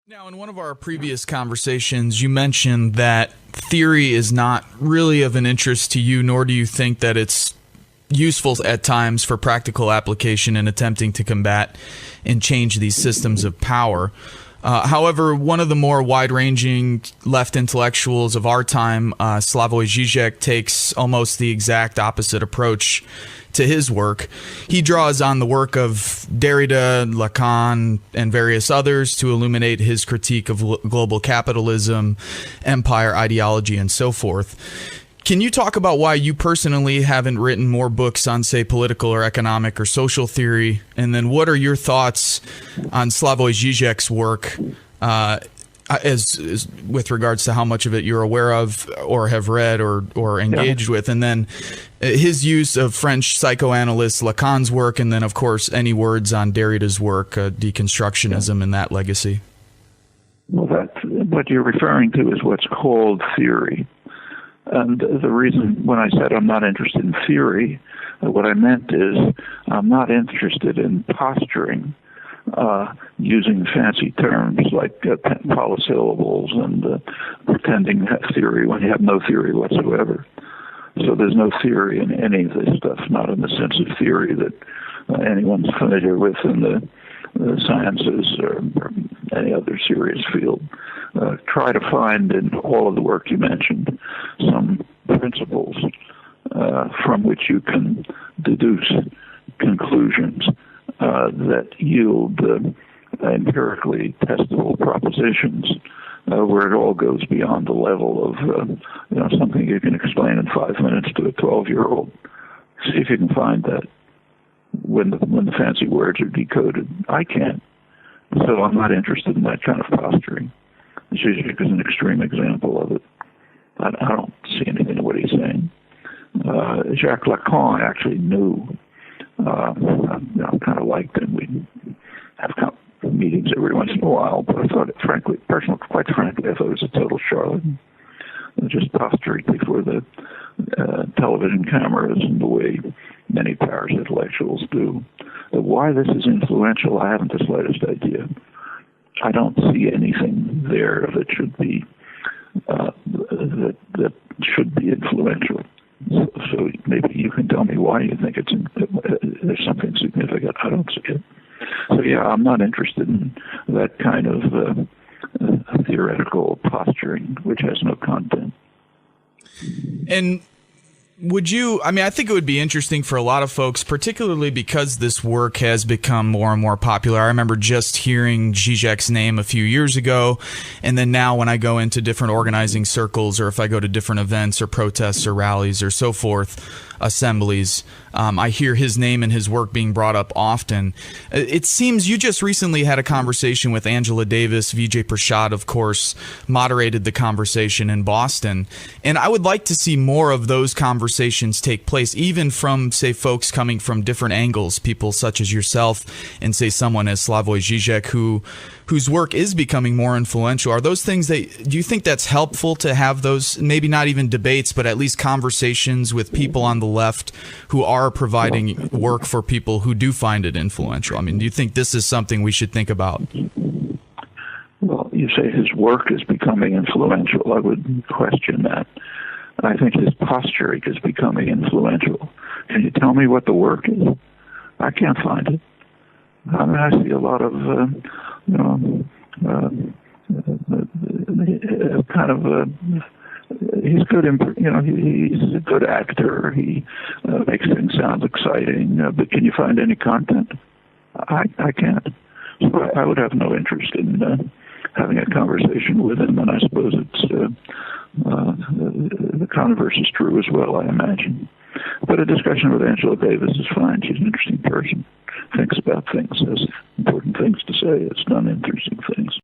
Now, in one of our previous conversations, you mentioned that theory is not really of an interest to you, nor do you think that it's useful at times for practical application in attempting to combat and change these systems of power. However, one of the more wide-ranging left intellectuals of our time, Slavoj Žižek, takes almost the exact opposite approach to his work. He draws on the work of Derrida, Lacan, and various others to illuminate his critique of global capitalism, empire ideology, and so forth. Can you talk about why you personally haven't written more books on, say, political or economic or social theory? And then what are your thoughts on Slavoj Žižek's work as with regards to how much of it you're aware of or have read or engaged with? And then his use of French psychoanalyst Lacan's work, and then, of course, any words on Derrida's work, deconstructionism and that legacy. Well, what you're referring to is what's called theory. And the reason when I said I'm not interested in theory, what I meant is I'm not interested in posturing, using fancy terms like polysyllables and pretending to have theory when you have no theory whatsoever. So there's no theory in any of this stuff, not in the sense of theory that anyone's familiar with in the sciences or any other serious field. Try to find in all of the work you mentioned some principles from which you can deduce conclusions that yield empirically testable propositions where it all goes beyond the level of something you can explain in 5 minutes to a 12-year-old. See if you can find that when the fancy words are decoded. I can't. So I'm not interested in that kind of posturing. Žižek is an extreme example of it. I don't see anything in what he's saying. Jacques Lacan I actually knew. I kind of liked him. We'd have meetings every once in a while, but I thought, quite frankly, I thought he was a total charlatan. Just posturing before the television cameras in the way many Paris intellectuals do. But why this is influential, I haven't the slightest idea. I don't see anything there that should be that should be influential. So maybe you can tell me why you think there's something significant. I don't see it. So yeah, I'm not interested in that kind of theoretical posturing, which has no content. And I think it would be interesting for a lot of folks, particularly because this work has become more and more popular. I remember just hearing Žižek's name a few years ago, and then now when I go into different organizing circles, or if I go to different events or protests or rallies or so forth, assemblies, I hear his name and his work being brought up often. It seems you just recently had a conversation with Angela Davis. Vijay Prashad, of course, moderated the conversation in Boston. And I would like to see more of those conversations take place, even from, say, folks coming from different angles, people such as yourself and, say, someone as Slavoj Žižek, whose work is becoming more influential. Are those things do you think that's helpful to have those, maybe not even debates, but at least conversations with people on the left who are providing work for people who do find it influential? I mean, do you think this is something we should think about? Well, you say his work is becoming influential. I would question that. I think his posturing is becoming influential. Can you tell me what the work is? I can't find it. I mean, I see a lot of, he's good. He's a good actor. He makes things sound exciting. But can you find any content? I can't. So I would have no interest in having a conversation with him. And I suppose the converse is true as well, I imagine. But a discussion with Angela Davis is fine. She's an interesting person. Thinks about things, has important things to say, has done interesting things.